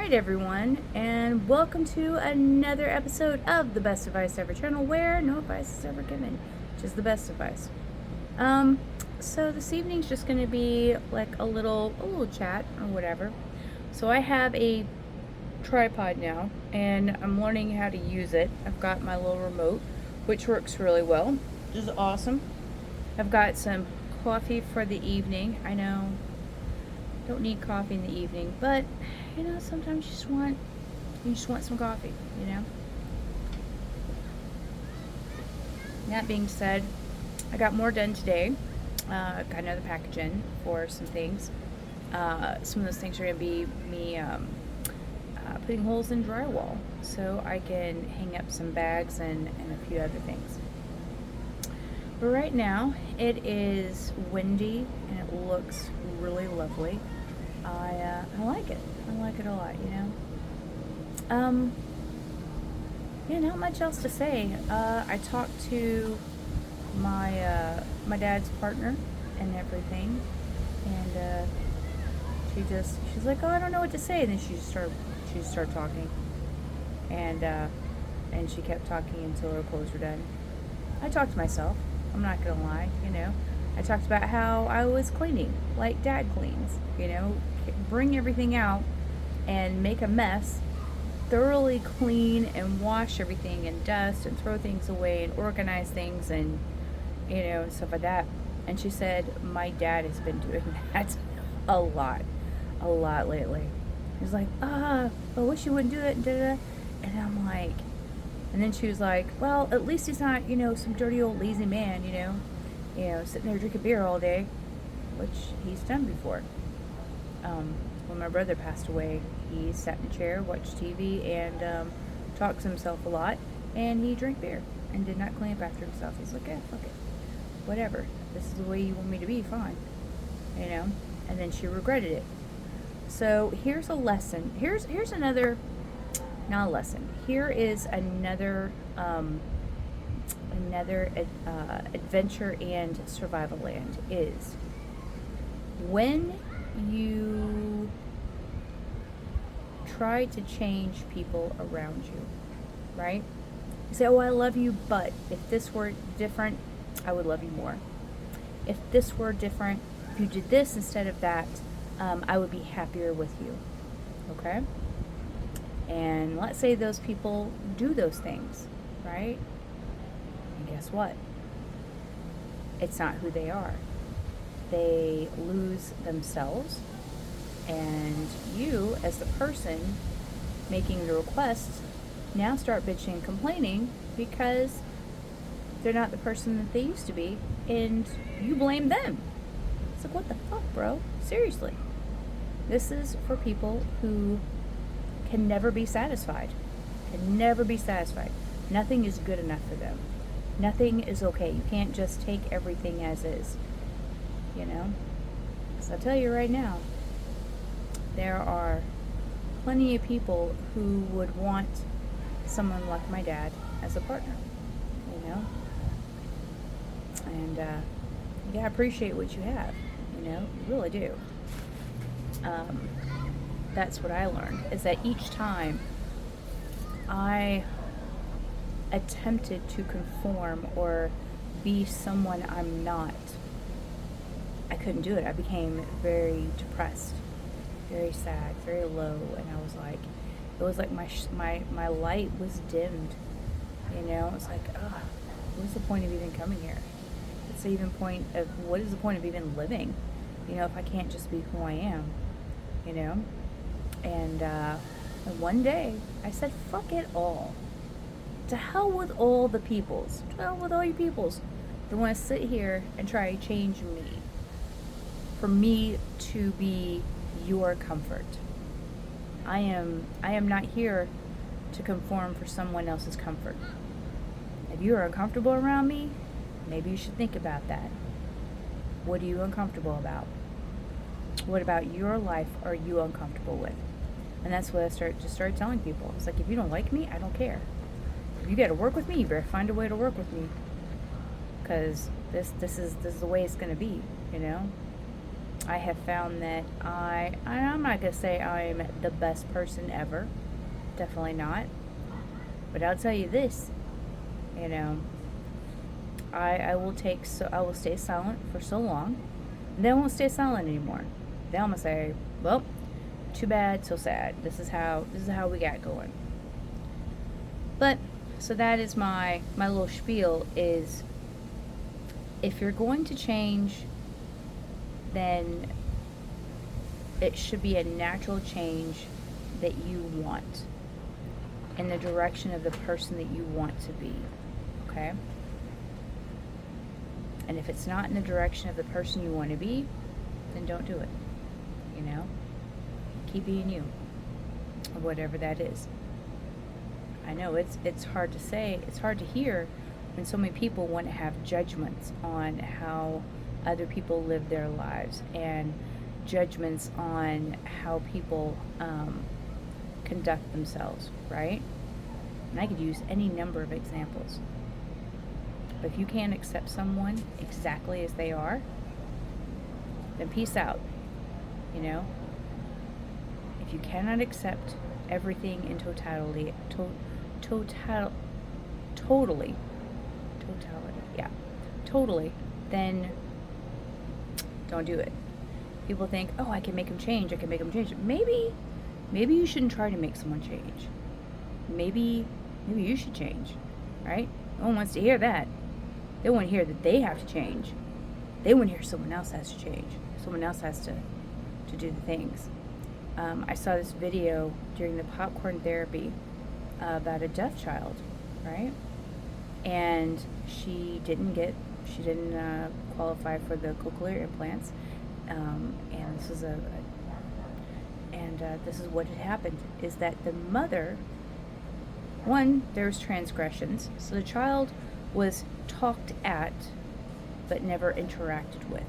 Alright, everyone, and welcome to another episode of the Best Advice Ever channel, where no advice is ever given, just the best advice. So this evening's just going to be like a little chat or whatever. So I have a tripod now, and I'm learning how to use it. I've got my little remote, which works really well, which is awesome. I've got some coffee for the evening. I know, don't need coffee in the evening, but sometimes you just want some coffee. That being said, I got more done today. Got another package in for some things. Some of those things are going to be me putting holes in drywall so I can hang up some bags and a few other things. But right now it is windy and it looks really lovely. I like it. I like it a lot, Yeah, not much else to say. I talked to my dad's partner and everything, and she's like, oh, I don't know what to say. And then she started talking, and she kept talking until her clothes were done. I talked to myself. I'm not gonna lie, I talked about how I was cleaning, like Dad cleans, bring everything out and make a mess, thoroughly clean and wash everything and dust and throw things away and organize things and, stuff like that. And she said, my dad has been doing that a lot lately. He's like, I wish you wouldn't do it, and I'm like, and then she was like, well, at least he's not, some dirty old lazy man, sitting there drinking beer all day, which he's done before. When my brother passed away, he sat in a chair, watched TV, and talked to himself a lot, and he drank beer and did not clean up after himself. He's like, yeah, fuck it, whatever. This is the way you want me to be, fine, And then she regretted it. So here's a lesson. Here's another, not a lesson. Here is another adventure and survival land is when you try to change people around you, right? You say, oh, I love you, but if this were different, I would love you more. If this were different, if you did this instead of that, I would be happier with you. Okay? And let's say those people do those things, right? And guess what? It's not who they are. They lose themselves, and you, as the person making the request, now start bitching and complaining because they're not the person that they used to be, and you blame them. It's like, what the fuck, bro? Seriously. This is for people who can never be satisfied. Can never be satisfied. Nothing is good enough for them. Nothing is okay. You can't just take everything as is. So I'll tell you right now, there are plenty of people who would want someone like my dad as a partner, and you gotta appreciate what you have, you really do. That's what I learned, is that each time I attempted to conform or be someone I'm not, I couldn't do it. I became very depressed, very sad, very low, and I was like, it was like my light was dimmed, It was like, what's the point of even coming here? What is the point of even living, if I can't just be who I am, and one day I said, fuck it all. To hell with all the peoples. To hell with all you peoples that want to sit here and try to change me. For me to be your comfort. I am not here to conform for someone else's comfort. If you are uncomfortable around me, maybe you should think about that. What are you uncomfortable about? What about your life are you uncomfortable with? And that's what I started telling people. It's like, if you don't like me, I don't care. If you got to work with me, you better find a way to work with me. Because this is the way it's going to be, I have found that I'm not going to say I'm the best person ever. Definitely not. But I'll tell you this, you know, I will stay silent for so long, and then I won't stay silent anymore. Then I'm gonna say, well, too bad, so sad. This is how we got going. But so that is my little spiel is, if you're going to change, then it should be a natural change that you want in the direction of the person that you want to be. Okay? And if it's not in the direction of the person you want to be, then don't do it. You know? Keep being you. Or whatever that is. I know it's hard to say, it's hard to hear when so many people want to have judgments on how other people live their lives, and judgments on how people conduct themselves, right? And I could use any number of examples. But if you can't accept someone exactly as they are, then peace out. You know? If you cannot accept everything in totally, then don't do it. People think, oh, I can make them change. Maybe you shouldn't try to make someone change. Maybe you should change, right? No one wants to hear that. They want to hear that they have to change. They want to hear someone else has to change. Someone else has to do the things. I saw this video during the popcorn therapy about a deaf child, right? And she didn't qualify for the cochlear implants, and this is what had happened, is that the mother, one, there's transgressions, so the child was talked at but never interacted with.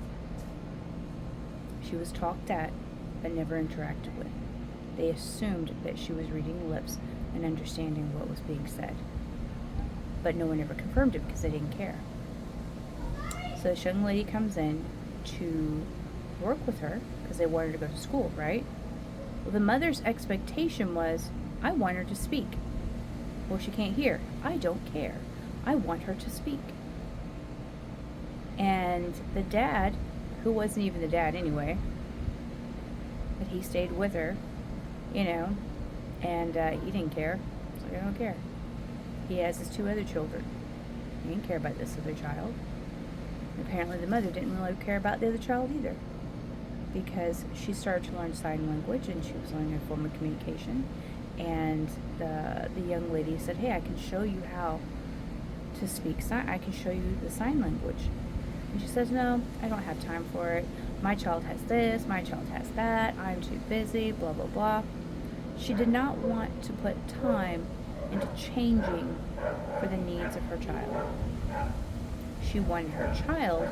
She was talked at but never interacted with. They assumed that she was reading lips and understanding what was being said, but no one ever confirmed it because they didn't care. So this young lady comes in to work with her because they wanted to go to school, right? Well, the mother's expectation was, I want her to speak. Well, she can't hear. I don't care. I want her to speak. And the dad, who wasn't even the dad anyway, but he stayed with her, you know, and he didn't care. So I don't care. He has his 2 other children. He didn't care about this other child. And apparently the mother didn't really care about the other child either, because she started to learn sign language and she was learning a form of communication. And the young lady said, hey, I can show you how to speak sign. I can show you the sign language. And she says, no, I don't have time for it. My child has this, my child has that, I'm too busy, blah, blah, blah. She did not want to put time into changing for the needs of her child. She wanted her child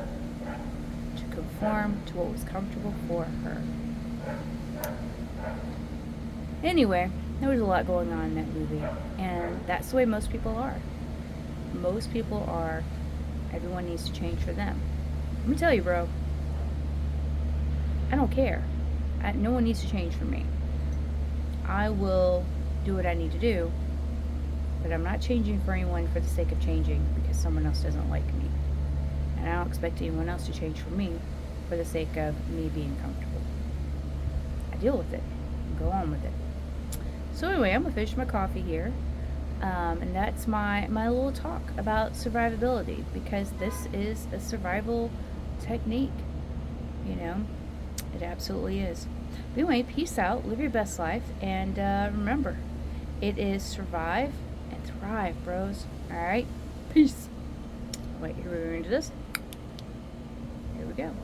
to conform to what was comfortable for her. Anyway, there was a lot going on in that movie, and that's the way most people are. Most people are, everyone needs to change for them. Let me tell you, bro, I don't care. No one needs to change for me. I will do what I need to do, but I'm not changing for anyone for the sake of changing because someone else doesn't like me. And I don't expect anyone else to change for me for the sake of me being comfortable. I deal with it and go on with it. So anyway, I'm going to finish my coffee here. And that's my little talk about survivability, because this is a survival technique. You know, it absolutely is. But anyway, peace out, live your best life, and remember, it is survive and thrive, bros. Alright? Peace. Wait, here we're going to do this. Here we go.